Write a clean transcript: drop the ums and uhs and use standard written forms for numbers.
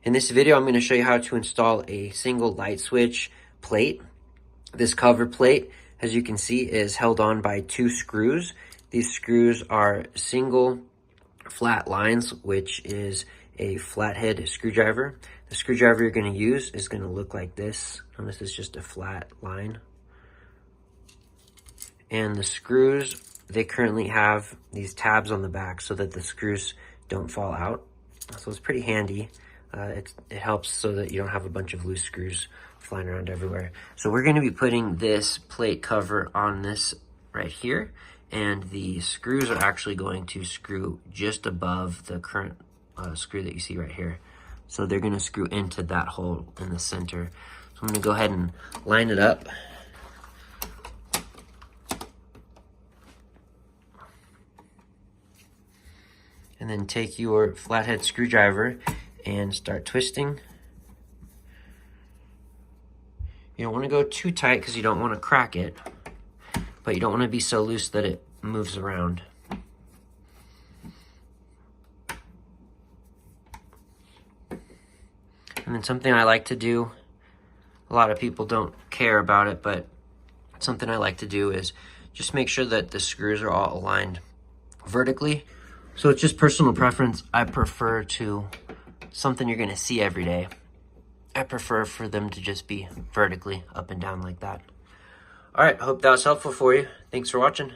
In this video, I'm going to show you how to install a single light switch plate. This cover plate, as you can see, is held on by 2 screws. These screws are single flat lines, which is a flathead screwdriver. The screwdriver you're going to use is going to look like this. Notice it's just a flat line. And the screws, they currently have these tabs on the back so that the screws don't fall out. So it's pretty handy. It helps so that you don't have a bunch of loose screws flying around everywhere. So we're going to be putting this plate cover on this right here, and the screws are actually going to screw just above the current screw that you see right here. So they're going to screw into that hole in the center. So I'm going to go ahead and line it up. And then take your flathead screwdriver and start twisting. You don't want to go too tight because you don't want to crack it, but you don't want to be so loose that it moves around. And then something I like to do, a lot of people don't care about it, but something I like to do is just make sure that the screws are all aligned vertically. So it's just personal preference. I prefer to, something you're gonna see every day, I prefer for them to just be vertically up and down like that. All right, I hope that was helpful for you. Thanks for watching.